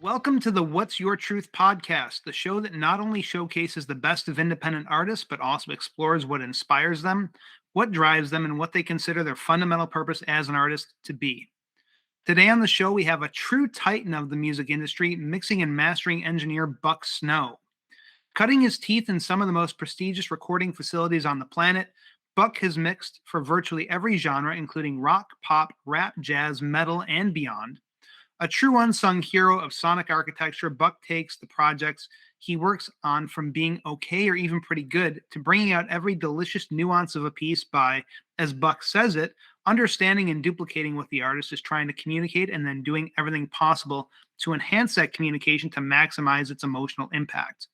Welcome to the What's Your Truth podcast, the show that not only showcases the best of independent artists, but also explores what inspires them, what drives them, and what they consider their fundamental purpose as an artist to be. Today on the show, we have a true titan of the music industry, mixing and mastering engineer Buck Snow. Cutting his teeth in some of the most prestigious recording facilities on the planet, Buck has mixed for virtually every genre, including rock, pop, rap, jazz, metal, and beyond. A true unsung hero of sonic architecture, Buck takes the projects he works on from being okay or even pretty good to bringing out every delicious nuance of a piece by, as Buck says it, understanding and duplicating what the artist is trying to communicate and then doing everything possible to enhance that communication to maximize its emotional impact.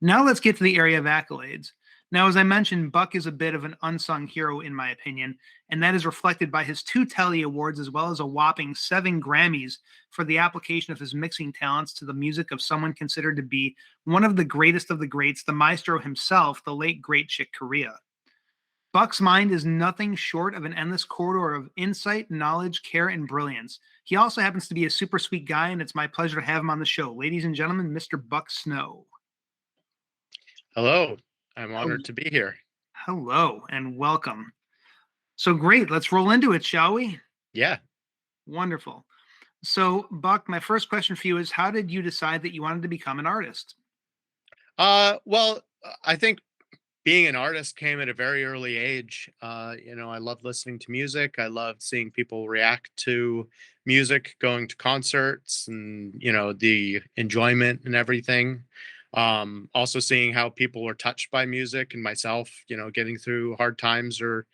Now let's get to the area of accolades. Now, as I mentioned, Buck is a bit of an unsung hero, in my opinion, and that is reflected by his two Telly Awards as well as a whopping 7 Grammys for the application of his mixing talents to the music of someone considered to be one of the greatest of the greats, the maestro himself, the late great Chick Corea. Buck's mind is nothing short of an endless corridor of insight, knowledge, care, and brilliance. He also happens to be a super sweet guy, and it's my pleasure to have him on the show. Ladies and gentlemen, Mr. Buck Snow. Hello, I'm honored to be here. Hello and welcome. So great, let's roll into it, shall we? Yeah. Wonderful. So, Buck, my first question for you is how did you decide that you wanted to become an artist? I think being an artist came at a very early age. I love listening to music. I love seeing people react to music, going to concerts and, the enjoyment and everything. Also seeing how people were touched by music and myself, getting through hard times or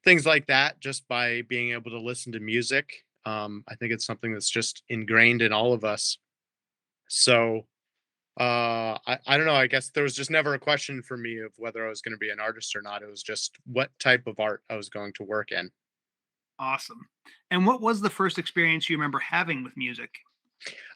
things like that just by being able to listen to music. I think it's something that's just ingrained in all of us. So I don't know. I guess there was just never a question for me of whether I was going to be an artist or not. It was just what type of art I was going to work in. Awesome. And what was the first experience you remember having with music?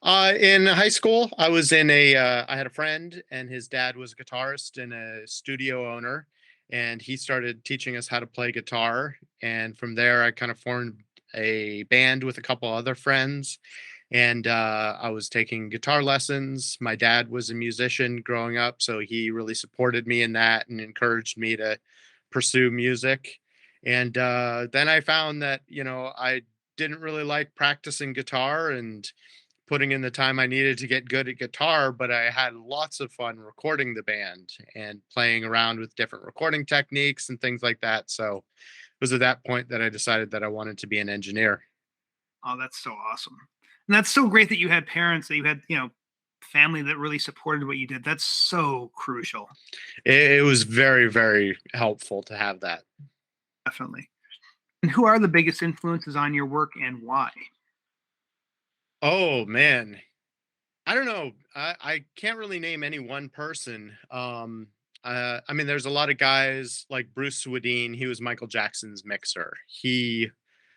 In high school, I had a friend and his dad was a guitarist and a studio owner. And he started teaching us how to play guitar. And from there, I kind of formed a band with a couple other friends. And I was taking guitar lessons. My dad was a musician growing up, so he really supported me in that and encouraged me to pursue music. And then I found that, I didn't really like practicing guitar and putting in the time I needed to get good at guitar, but I had lots of fun recording the band and playing around with different recording techniques and things like that. So it was at that point that I decided that I wanted to be an engineer. Oh, that's so awesome. And that's so great that you had parents, that you had, family that really supported what you did. That's so crucial. It was very, very helpful to have that. Definitely. And who are the biggest influences on your work and why? Oh man, I don't know. I can't really name any one person. I mean, there's a lot of guys like Bruce Swedien. He was Michael Jackson's mixer. He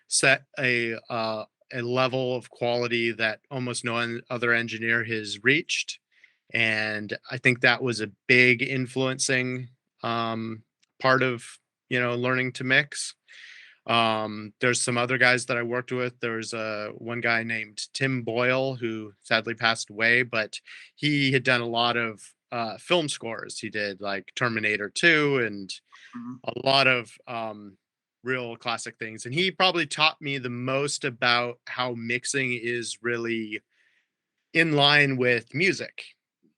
set a level of quality that almost other engineer has reached, and I think that was a big influencing part of learning to mix. There's some other guys that I worked with. There's one guy named Tim Boyle who sadly passed away, but he had done a lot of film scores. He did like Terminator 2 and Mhm. a lot of real classic things. And he probably taught me the most about how mixing is really in line with music.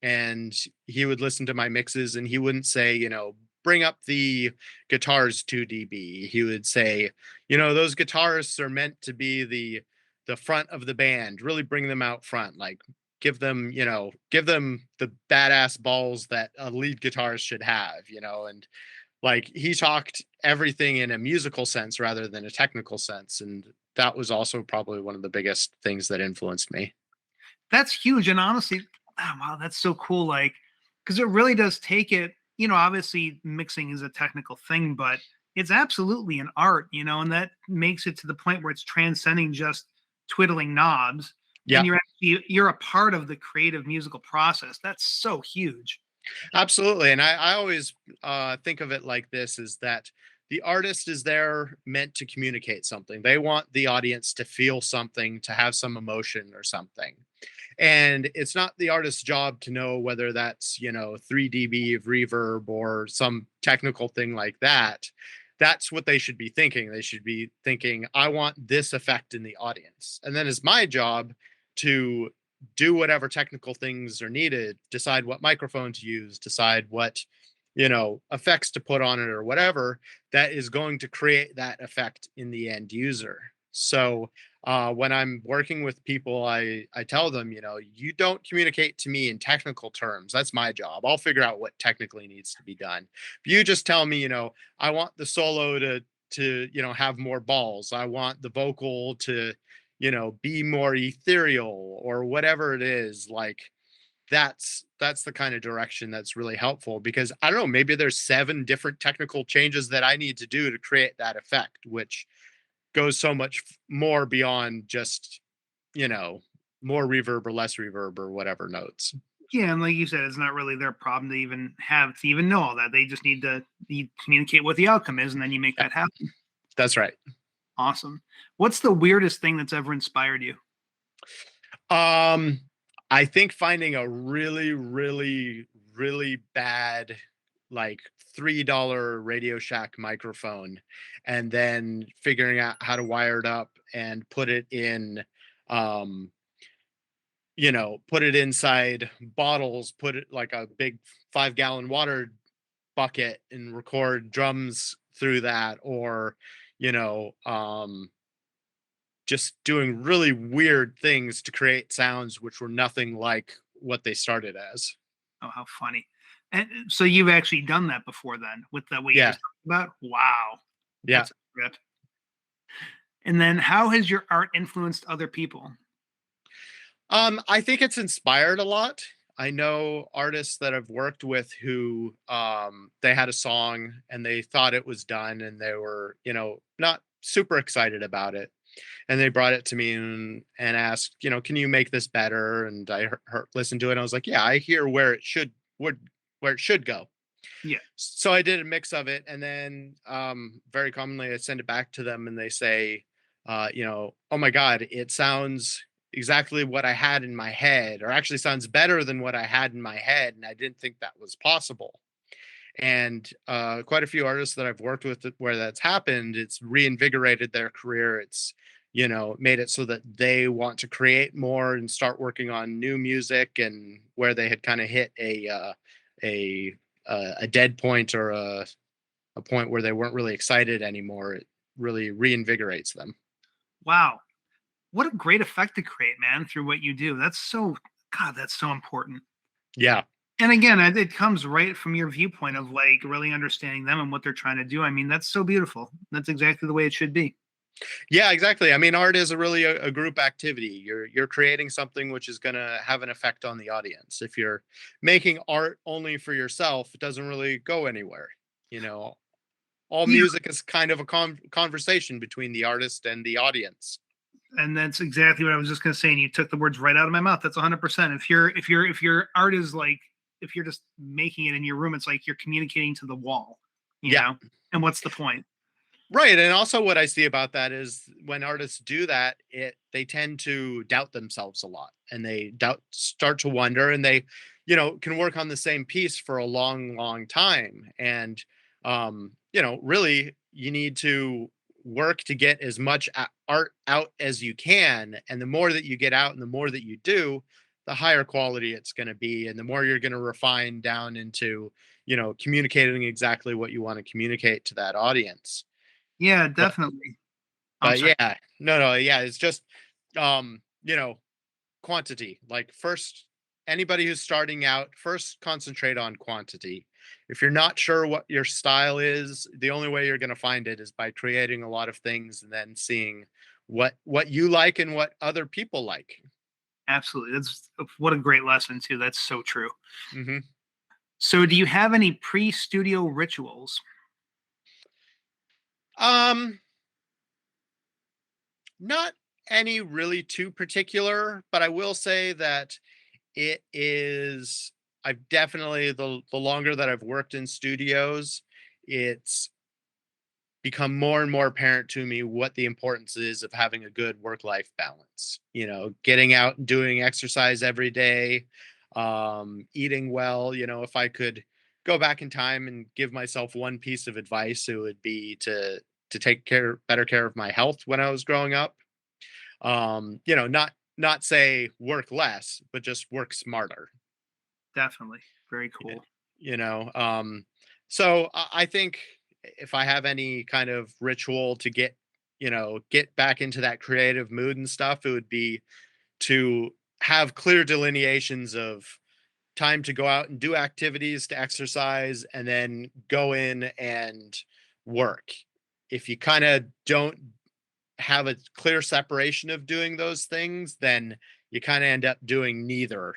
And he would listen to my mixes and he wouldn't say, bring up the guitars 2 dB. He would say, those guitarists are meant to be the front of the band, really bring them out front, like give them the badass balls that a lead guitarist should have, and like he talked everything in a musical sense rather than a technical sense. And that was also probably one of the biggest things that influenced me. That's huge. And honestly, oh, wow, that's so cool. Like, because it really does take it, obviously mixing is a technical thing, but it's absolutely an art, and that makes it to the point where it's transcending just twiddling knobs. And Yeah. you're a part of the creative musical process. That's so huge. Absolutely. And I always think of it like this is that the artist is there meant to communicate something. They want the audience to feel something, to have some emotion or something. And it's not the artist's job to know whether that's, 3 dB of reverb or some technical thing like that. That's what they should be thinking. They should be thinking, I want this effect in the audience. And then it's my job to do whatever technical things are needed, decide what microphone to use, decide what, effects to put on it or whatever that is going to create that effect in the end user. So when I'm working with people, I tell them, you don't communicate to me in technical terms. That's my job. I'll figure out what technically needs to be done. If you just tell me, I want the solo to have more balls. I want the vocal to be more ethereal or whatever it is. Like that's the kind of direction that's really helpful, because I don't know, maybe there's 7 different technical changes that I need to do to create that effect, which goes so much more beyond just, you know, more reverb or less reverb or whatever notes. Yeah, and like you said, it's not really their problem to even know all that. They just need to communicate what the outcome is, and then you make Yeah, that happen. that's right. Awesome. What's the weirdest thing that's ever inspired you? Um, I think finding a really, really, really bad, like $3 Radio Shack microphone, and then figuring out how to wire it up and put it in, um, put it inside bottles, put it like a big 5-gallon water bucket and record drums through that, or, you know, um, just doing really weird things to create sounds which were nothing like what they started as. Oh, how funny. And so you've actually done that before then with the what you Yeah, just talked about? Wow. yeah. That's a trip. And then how has your art influenced other people? I think it's inspired a lot. I know artists that I've worked with who they had a song and they thought it was done and they were, not super excited about it. And they brought it to me and asked, can you make this better? And I listened to it and I was like, yeah, I hear would where it should go. Yeah. So I did a mix of it, and then very commonly I send it back to them, and they say, "Oh my God, it sounds exactly what I had in my head, or actually sounds better than what I had in my head, and I didn't think that was possible." And quite a few artists that I've worked with where that's happened, it's reinvigorated their career. It's made it so that they want to create more and start working on new music, and where they had kind of hit a a dead point or a point where they weren't really excited anymore, it really reinvigorates them. Wow. What a great effect to create, man, through what you do. God, that's so important. Yeah. And again, it comes right from your viewpoint of like really understanding them and what they're trying to do. I mean, that's so beautiful. That's exactly the way it should be. Yeah, exactly. I mean, art is really a group activity. You're creating something which is going to have an effect on the audience. If you're making art only for yourself, it doesn't really go anywhere. You know, all Yeah. music is kind of a conversation between the artist and the audience. And that's exactly what I was just going to say. And you took the words right out of my mouth. That's 100%. If your art is like, if you're just making it in your room, it's like you're communicating to the wall, you Yeah. know? And what's the point? Right, and also what I see about that is when artists do that, they tend to doubt themselves a lot, and they start to wonder, and they, can work on the same piece for a long, long time, and really, you need to work to get as much art out as you can, and the more that you get out, and the more that you do, the higher quality it's going to be, and the more you're going to refine down into, communicating exactly what you want to communicate to that audience. Yeah, But definitely. I'm but sorry. yeah, no, yeah, it's just, um, you know, quantity. Like, first, anybody who's starting out, first concentrate on quantity. If you're not sure what your style is, the only way you're gonna find it is by creating a lot of things and then seeing what you like and what other people like. Absolutely. That's what a great lesson too. That's so true. Mhm. So do you have any pre-studio rituals? Um, Not any really too particular, but I will say that it is I've definitely the longer that I've worked in studios, it's become more and more apparent to me what the importance is of having a good work life balance. Getting out and doing exercise every day, eating well. If I could go back in time and give myself one piece of advice, it would be to take better care of my health when I was growing up. Not say work less, but just work smarter. Definitely. Very cool. you know so I think if I have any kind of ritual to get back into that creative mood and stuff, it would be to have clear delineations of time to go out and do activities, to exercise, and then go in and work. If you kind of don't have a clear separation of doing those things, then you kind of end up doing neither.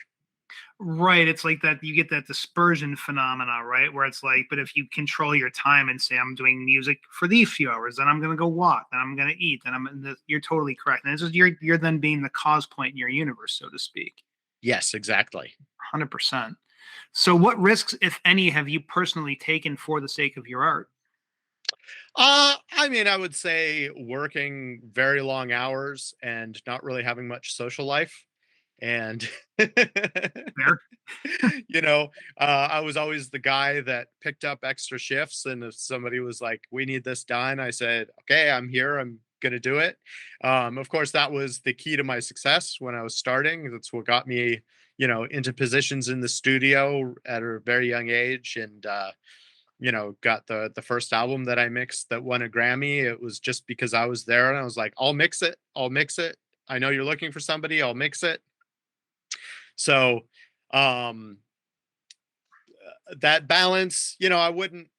Right. It's like that you get that dispersion phenomena, right? Where it's like, but if you control your time and say, I'm doing music for these few hours, then I'm gonna go walk, then I'm gonna eat, then you're totally correct. And it's just you're then being the cause point in your universe, so to speak. Yes, exactly. 100%. So what risks, if any, have you personally taken for the sake of your art? I mean, I would say working very long hours and not really having much social life. And, Fair. I was always the guy that picked up extra shifts. And if somebody was like, we need this done, I said, okay, I'm here. I'm going to do it. Of course, that was the key to my success when I was starting. That's what got me, into positions in the studio at a very young age. And, got the first album that I mixed that won a Grammy. It was just because I was there and I was like, I'll mix it. I'll mix it. I know you're looking for somebody. I'll mix it. So, um, that balance, I wouldn't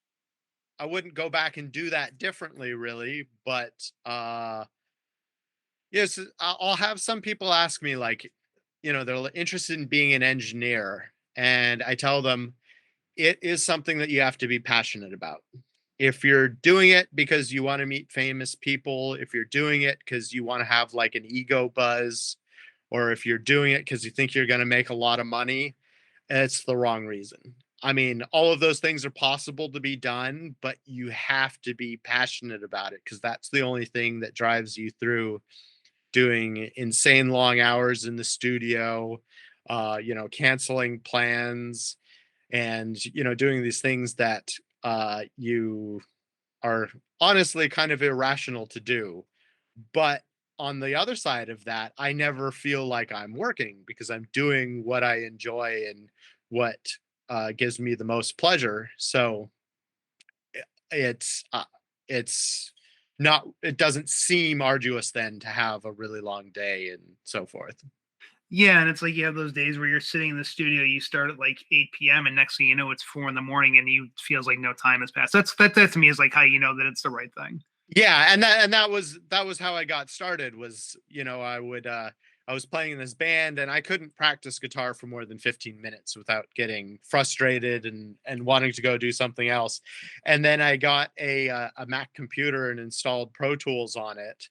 go back and do that differently, really. But yes, I'll have some people ask me like, they're interested in being an engineer, and I tell them it is something that you have to be passionate about. If you're doing it because you want to meet famous people, if you're doing it because you want to have like an ego buzz, or if you're doing it because you think you're going to make a lot of money, it's the wrong reason. I mean, all of those things are possible to be done, but you have to be passionate about it because that's the only thing that drives you through doing insane long hours in the studio, canceling plans, and doing these things that you are honestly kind of irrational to do. But on the other side of that, I never feel like I'm working because I'm doing what I enjoy and what gives me the most pleasure. So it's uh, it's not, it doesn't seem arduous then to have a really long day and so forth. Yeah, and it's like you have those days where you're sitting in the studio, you start at like 8 p.m. and next thing you know it's 4 in the morning and you feels like no time has passed. That to me is like how you know that it's the right thing. Yeah, and that was how I got started. Was I was playing in this band and I couldn't practice guitar for more than 15 minutes without getting frustrated and wanting to go do something else. And then I got a Mac computer and installed Pro Tools on it,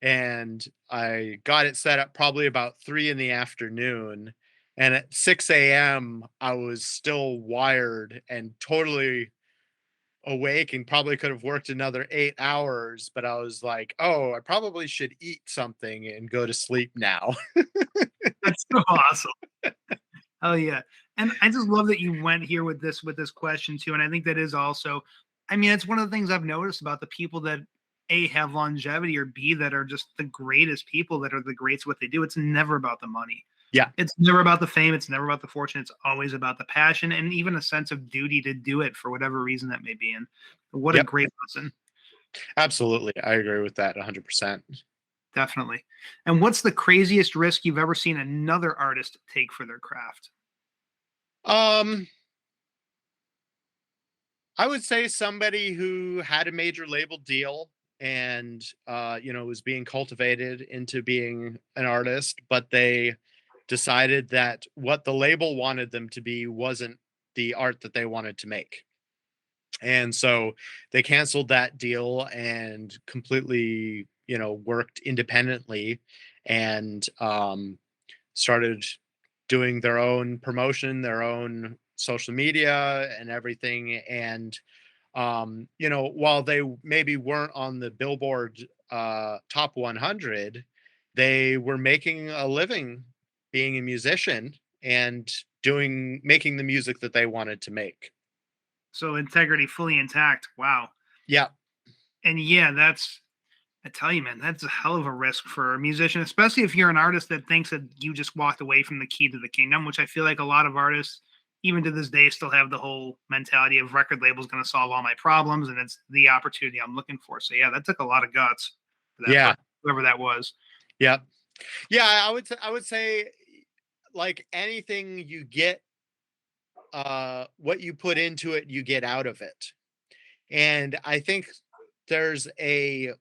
and I got it set up probably about 3 in the afternoon. And at 6 a.m. I was still wired and totally awake and probably could have worked another 8 hours, but I was like, oh, I probably should eat something and go to sleep now. That's so awesome. Oh yeah. And I just love that you went here with this question too. And I think that is also, I mean, it's one of the things I've noticed about the people that A have longevity or B that are just the greatest people that are the greats at what they do. It's never about the money. Yeah. It's never about the fame. It's never about the fortune. It's always about the passion and even a sense of duty to do it for whatever reason that may be. And what a Yep. great lesson. Absolutely. I agree with that 100%. Definitely. And what's the craziest risk you've ever seen another artist take for their craft? Um, I would say somebody who had a major label deal and was being cultivated into being an artist, but they decided that what the label wanted them to be wasn't the art that they wanted to make. And so they canceled that deal and completely, worked independently, and started doing their own promotion, their own social media and everything. And While they maybe weren't on the Billboard top 100, they were making a living being a musician and making the music that they wanted to make. So integrity fully intact. Wow. Yeah. And yeah, I tell you, man, that's a hell of a risk for a musician, especially if you're an artist that thinks that you just walked away from the key to the kingdom, which I feel like a lot of artists, even to this day, still have the whole mentality of record labels going to solve all my problems, and it's the opportunity I'm looking for. So yeah, that took a lot of guts for that Yeah. person, whoever that was. Yeah. Yeah. I would say like anything you get, what you put into it, you get out of it. And I think there's a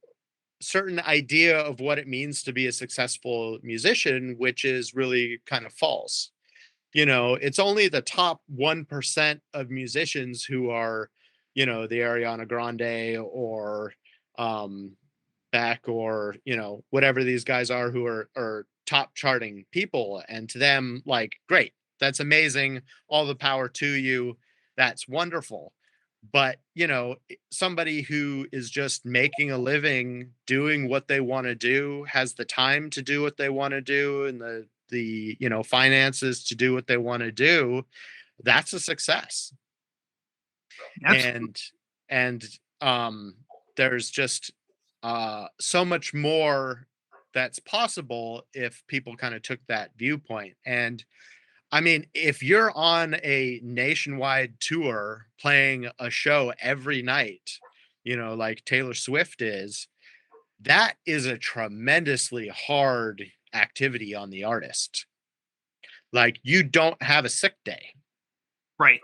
certain idea of what it means to be a successful musician, which is really kind of false. It's only the top 1% of musicians who are, the Ariana Grande or um, Beck or, whatever these guys are who are top charting people. And to them, like, great, that's amazing. All the power to you. That's wonderful. But, somebody who is just making a living, doing what they want to do, has the time to do what they want to do and the finances to do what they want to do, that's a success. Absolutely. And and there's just so much more that's possible if people kind of took that viewpoint. And I mean, if you're on a nationwide tour playing a show every night, like Taylor Swift is, that is a tremendously hard activity on the artist. Like, you don't have a sick day. Right.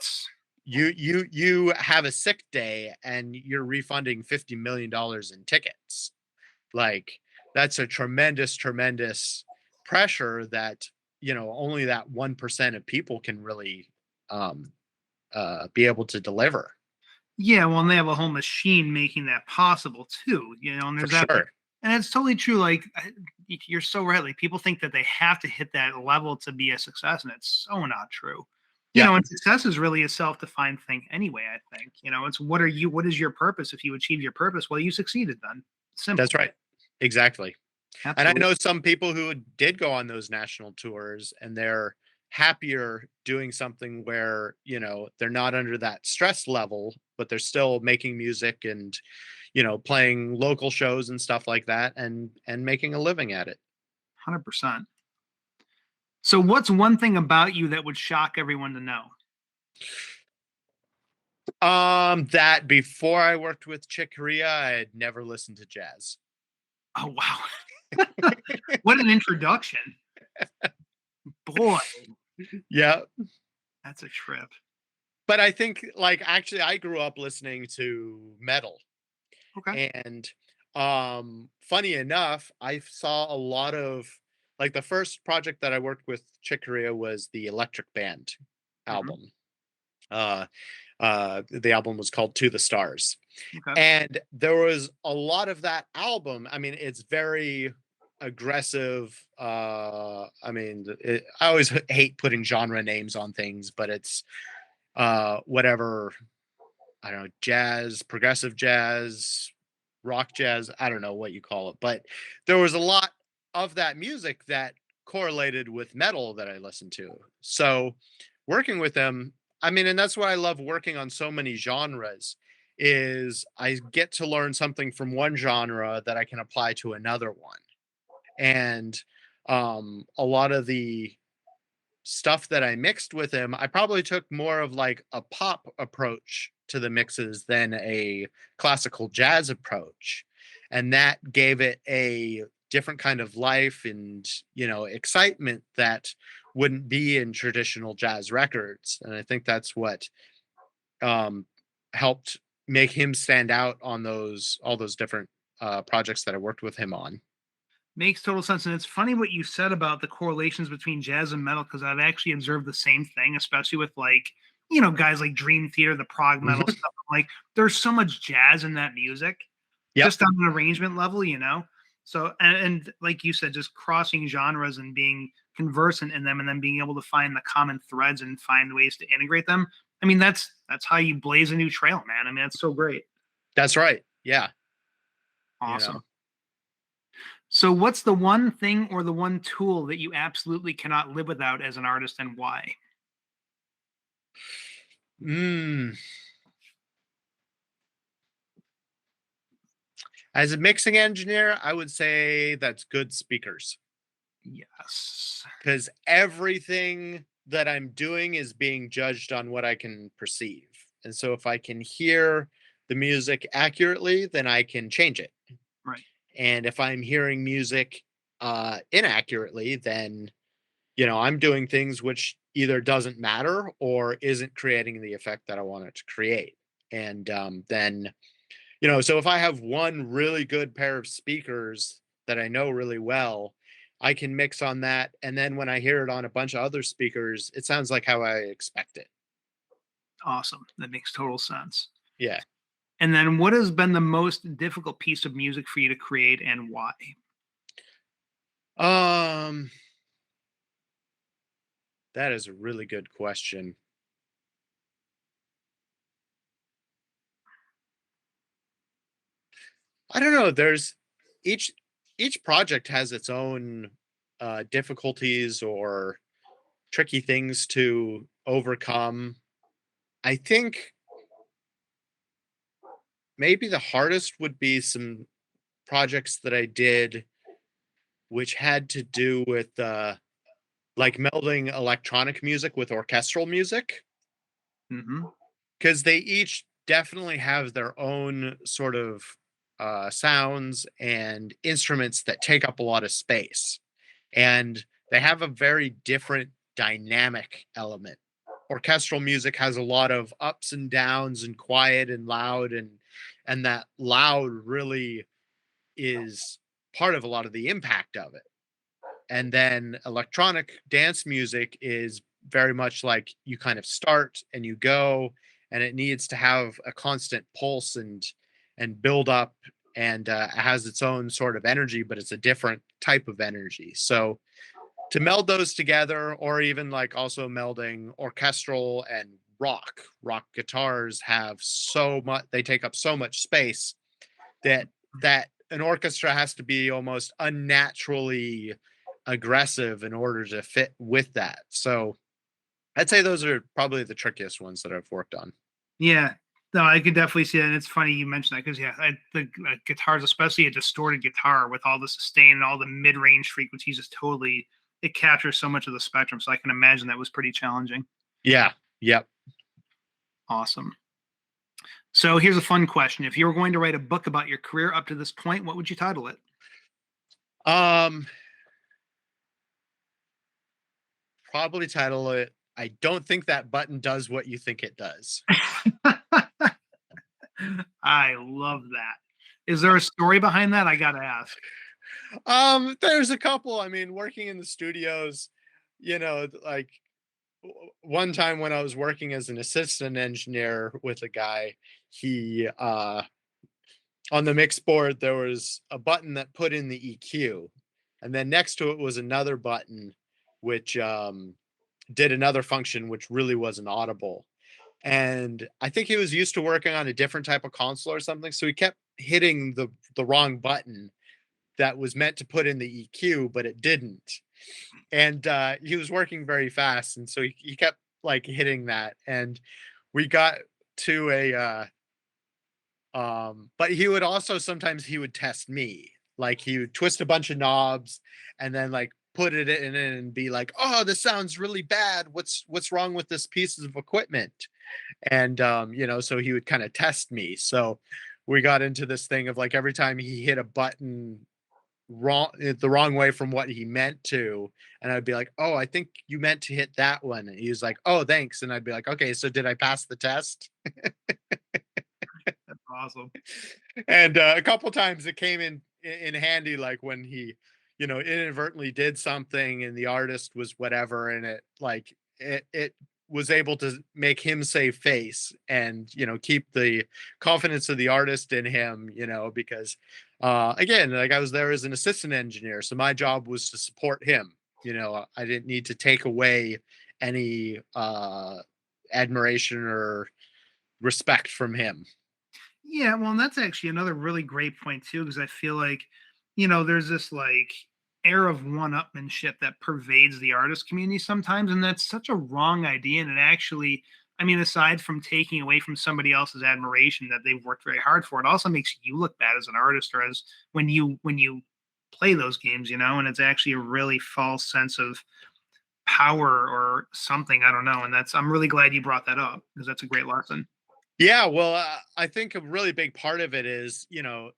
You have a sick day and you're refunding $50 million in tickets. Like, that's a tremendous pressure that, only that 1% of people can really um be able to deliver. Yeah, well, and they have a whole machine making that possible too, and For there's that thing. sure. And it's totally true. Like you're so right. Like people think that they have to hit that level to be a success, and it's so not true. Yeah, And success is really a self-defined thing anyway. I think it's what is your purpose? If you achieve your purpose, well, you succeeded. Then that's simple. right. Exactly. And I Absolutely. know some people who did go on those national tours and they're happier doing something where, they're not under that stress level, but they're still making music and, playing local shows and stuff like that and making a living at it. 100%. So, what's one thing about you that would shock everyone to know? That before I worked with Chick Corea, I had never listened to jazz. Oh wow, what an introduction, boy! Yeah. That's a trip. But I think, like, actually I grew up listening to metal. Okay. And funny enough, I saw a lot of, like, the first project that I worked with Chick Corea was the Electric Band Mhm. album. Uh the album was called To the Stars. Okay. And there was a lot of that album. I mean, it's very aggressive. I always hate putting genre names on things, but it's whatever, I don't know, jazz, progressive jazz, rock jazz, I don't know what you call it, but there was a lot of that music that correlated with metal that I listened to. So working with them, I mean, and that's why I love working on so many genres, is I get to learn something from one genre that I can apply to another one. And a lot of the stuff that I mixed with him, I probably took more of like a pop approach to the mixes than a classical jazz approach. And that gave it a different kind of life and, excitement that wouldn't be in traditional jazz records. And I think that's what um, helped make him stand out on all those different projects that I worked with him on. Makes total sense. And it's funny what you said about the correlations between jazz and metal, because I've actually observed the same thing, especially with like, guys like Dream Theater, the prog metal Mhm. stuff. Like there's so much jazz in that music, Yep. just on an arrangement level. So and like you said, just crossing genres and being conversant in them and then being able to find the common threads and find ways to integrate them. I mean, that's how you blaze a new trail, man. I mean, that's so great. That's right. Yeah. You know. Awesome. So, what's the one thing or the one tool that you absolutely cannot live without as an artist, and why? Mm. As a mixing engineer, I would say that's good speakers Yes. because everything that I'm doing is being judged on what I can perceive. And so if I can hear the music accurately, then I can change it. Right. And if I'm hearing music inaccurately, then I'm doing things which either doesn't matter or isn't creating the effect that I want it to create. And then so if I have one really good pair of speakers that I know really well, I can mix on that. And then when I hear it on a bunch of other speakers, it sounds like how I expect it. Awesome. That makes total sense. Yeah. And then, what has been the most difficult piece of music for you to create, and why? Um, that is a really good question. I don't know. There's each each project has its own difficulties or tricky things to overcome. I think maybe the hardest would be some projects that I did which had to do with like melding electronic music with orchestral music Hmm. because they each definitely have their own sort of sounds and instruments that take up a lot of space, and they have a very different dynamic element. Orchestral music has a lot of ups and downs and quiet and loud, and that loud really is part of a lot of the impact of it. And then electronic dance music is very much like you kind of start and you go, and it needs to have a constant pulse and build up, and it has its own sort of energy, but it's a different type of energy. So to meld those together, or even like also melding orchestral and rock guitars have so much, they take up so much space that an orchestra has to be almost unnaturally aggressive in order to fit with that. So I'd say those are probably the trickiest ones that I've worked on. Yeah. No, I could definitely see that. And it's funny you mentioned that because, yeah, the guitars, especially a distorted guitar with all the sustain and all the mid range frequencies, is totally, it captures so much of the spectrum. So I can imagine that was pretty challenging. Yeah. Yep. Awesome. So here's a fun question. If you were going to write a book about your career up to this point, what would you title it? Um, Probably title it I don't think that button does what you think it does. I love that. Is there a story behind that? I got to ask. There's a couple. I mean, working in the studios, like one time when I was working as an assistant engineer with a guy, he on the mix board there was a button that put in the EQ, and then next to it was another button which did another function which really wasn't audible. And I think he was used to working on a different type of console or something, so he kept hitting the wrong button that was meant to put in the EQ, but it didn't. And he was working very fast, and so he kept like hitting that, and we got to a but he would also sometimes he would test me. Like he would twist a bunch of knobs and then like put it in and be like, "Oh, this sounds really bad. What's wrong with this piece of equipment?" And so he would kind of test me. So we got into this thing of like every time he hit a button the wrong way from what he meant to, and I'd be like, "Oh, I think you meant to hit that one." And he was like, "Oh, thanks." And I'd be like, "Okay, so did I pass the test?" That's awesome. And a couple times it came in handy, like when he inadvertently did something and the artist was whatever, and it was able to make him save face and keep the confidence of the artist in him, because again, like I was there as an assistant engineer, so my job was to support him. I didn't need to take away any admiration or respect from him. Yeah, well, and that's actually another really great point too, because I feel like, there's this like air of one-upmanship that pervades the artist community sometimes, and that's such a wrong idea. And it actually, I mean, aside from taking away from somebody else's admiration that they've worked very hard for, it also makes you look bad as an artist or as when you play those games, and it's actually a really false sense of power or something. I don't know. And I'm really glad you brought that up because that's a great lesson. Yeah, well, I think a really big part of it is,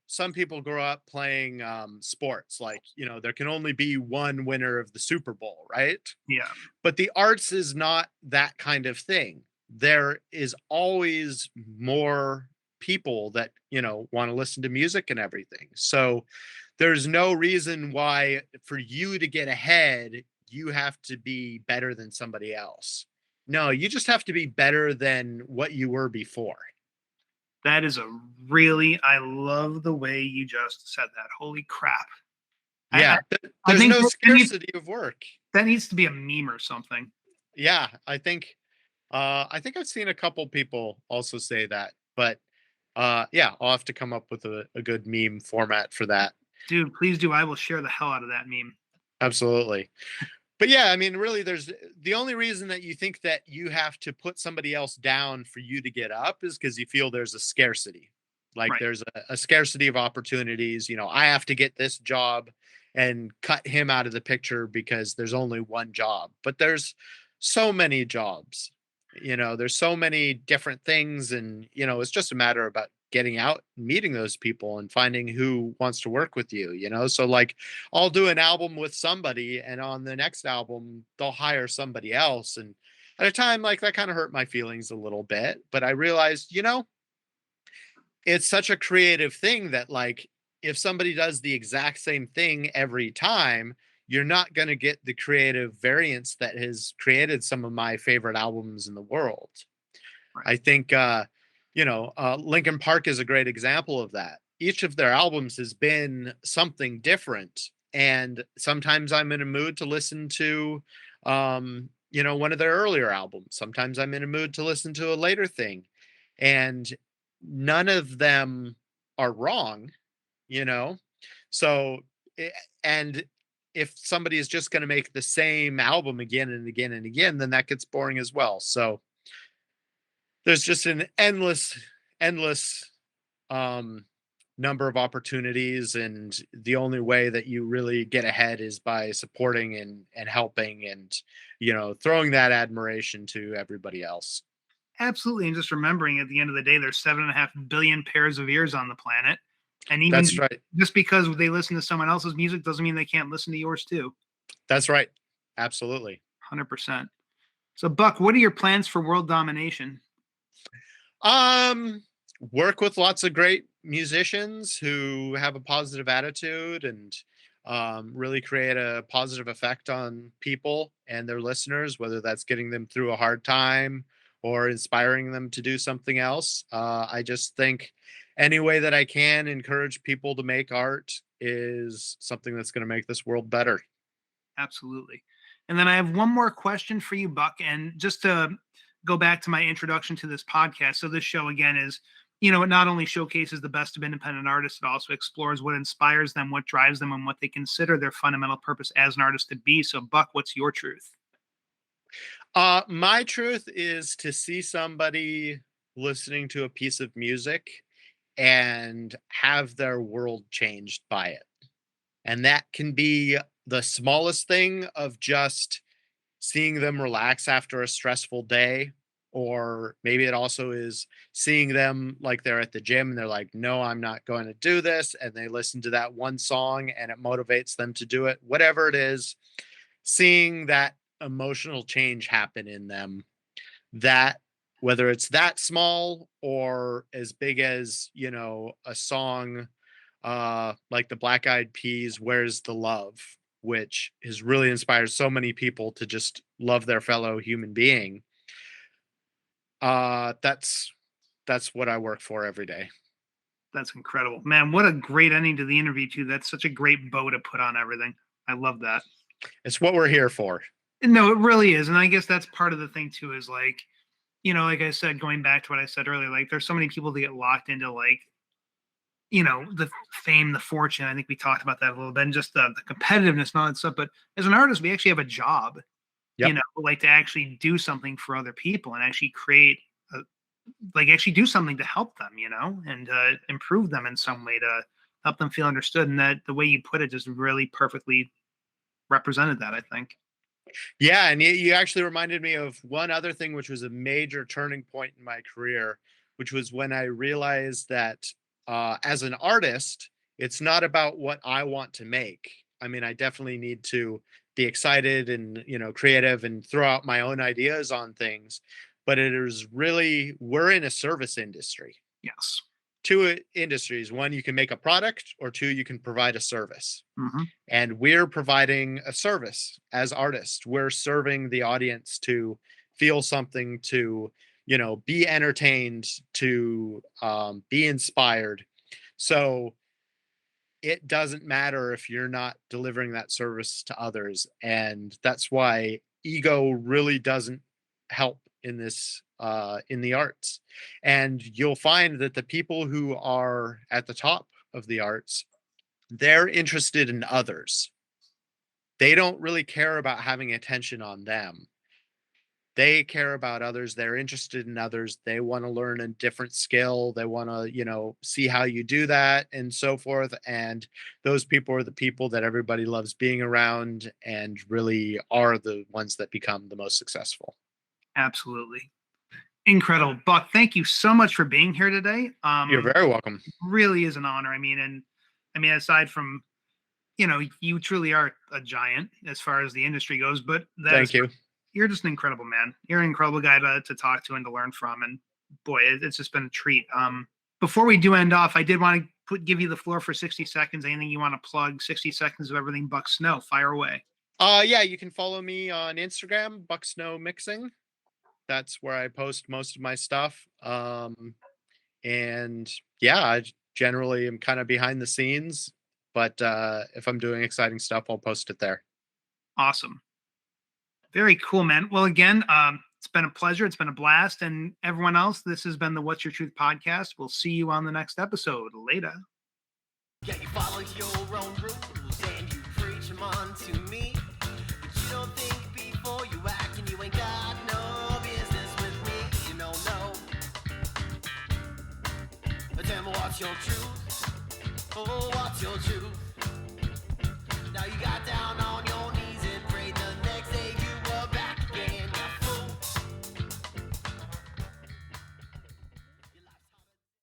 some people grow up playing sports, like, there can only be one winner of the Super Bowl, right? Yeah. But the arts is not that kind of thing. There is always more people that, want to listen to music and everything. So there's no reason why for you to get ahead, you have to be better than somebody else. No, you just have to be better than what you were before. That is I love the way you just said that. Holy crap. I, I, Yeah, I there's think no scarcity of work. that needs to be a meme or something. Yeah, I think I've seen a couple people also say that, but yeah, I'll have to come up with a good meme format for that. Dude, please do. I will share the hell out of that meme. Absolutely. But yeah, I mean, really, there's the only reason that you think that you have to put somebody else down for you to get up is because you feel there's a scarcity. Like Right. there's a scarcity of opportunities. I have to get this job and cut him out of the picture because there's only one job. But there's so many jobs. There's so many different things. And, it's just a matter about getting out and meeting those people and finding who wants to work with you. So like I'll do an album with somebody and on the next album they'll hire somebody else, and at a time like that kind of hurt my feelings a little bit, but I realized, it's such a creative thing that like if somebody does the exact same thing every time, you're not going to get the creative variance that has created some of my favorite albums in the world. Right. I think, Linkin Park is a great example of that. Each of their albums has been something different. And sometimes I'm in a mood to listen to, one of their earlier albums. Sometimes I'm in a mood to listen to a later thing. And none of them are wrong, you know? So, and if somebody is just going to make the same album again and again and again, then that gets boring as well. So, there's just an endless um number of opportunities, and the only way that you really get ahead is by supporting and helping and throwing that admiration to everybody else. Absolutely. And just remembering at the end of the day, there's 7.5 billion pairs of ears on the planet. And That's even right. just because they listen to someone else's music doesn't mean they can't listen to yours too. That's right. Absolutely. 100%. So, Buck, what are your plans for world domination? um Work with lots of great musicians who have a positive attitude and really create a positive effect on people and their listeners, whether that's getting them through a hard time or inspiring them to do something else. I just think any way that I can encourage people to make art is something that's going to make this world better. Absolutely. And then I have one more question for you, Buck. And just to go back to my introduction to this podcast. So, this show, again, is, it not only showcases the best of independent artists, it also explores what inspires them, what drives them, and what they consider their fundamental purpose as an artist to be. So, Buck, what's your truth? My truth is to see somebody listening to a piece of music and have their world changed by it. And that can be the smallest thing of just seeing them relax after a stressful day. Or maybe it also is seeing them like they're at the gym and they're like, no, I'm not going to do this. And they listen to that one song and it motivates them to do it. Whatever it is, seeing that emotional change happen in them, that whether it's that small or as big as, a song like the Black Eyed Peas, Where's the Love, which has really inspired so many people to just love their fellow human being. That's what I work for every day. That's incredible. Man, what a great ending to the interview, too. That's such a great bow to put on everything. I love that. It's what we're here for. No, it really is. And I guess that's part of the thing, too, is like, like I said, going back to what I said earlier, like there's so many people that get locked into like, the fame, the fortune. I think we talked about that a little bit, and just the competitiveness and all that stuff. But as an artist, we actually have a job, Yep. like to actually do something for other people and actually create, a, like actually do something to help them, and improve them in some way to help them feel understood. And that the way you put it just really perfectly represented that, I think. Yeah, and you actually reminded me of one other thing, which was a major turning point in my career, which was when I realized that as an artist, it's not about what I want to make. I mean, I definitely need to be excited and creative and throw out my own ideas on things, but it is really we're in a service industry. Yes. Two industries: one, you can make a product, or two, you can provide a service. Hmm. And we're providing a service as artists. We're serving the audience to feel something, to be entertained, to be inspired. So it doesn't matter if you're not delivering that service to others, and that's why ego really doesn't help in this in the arts. And you'll find that the people who are at the top of the arts, they're interested in others. They don't really care about having attention on them. They care about others. They're interested in others. They want to learn a different skill. They want to, see how you do that and so forth. And those people are the people that everybody loves being around and really are the ones that become the most successful. Absolutely. Incredible. Buck, thank you so much for being here today. You're very welcome. Really is an honor. I mean, aside from, you truly are a giant as far as the industry goes, but Thank you. you're just an incredible man. You're an incredible guy to talk to and to learn from. And boy, it's just been a treat. Before we do end off, I did want to give you the floor for 60 seconds. Anything you want to plug? 60 seconds of everything Buck Snow. Fire away. Yeah, you can follow me on Instagram, Buck Snow Mixing. That's where I post most of my stuff. And yeah, generally am kind of behind the scenes, but if I'm doing exciting stuff, I'll post it there. Awesome. Very cool, man. Well, again, it's been a pleasure. It's been a blast. And everyone else, this has been the What's Your Truth podcast. We'll see you on the next episode. Later. Yeah, you follow your own rules and you preach them on to me. But you don't think before you act, and you ain't got no business with me. You don't know. But then what's your truth? Oh, what's your truth?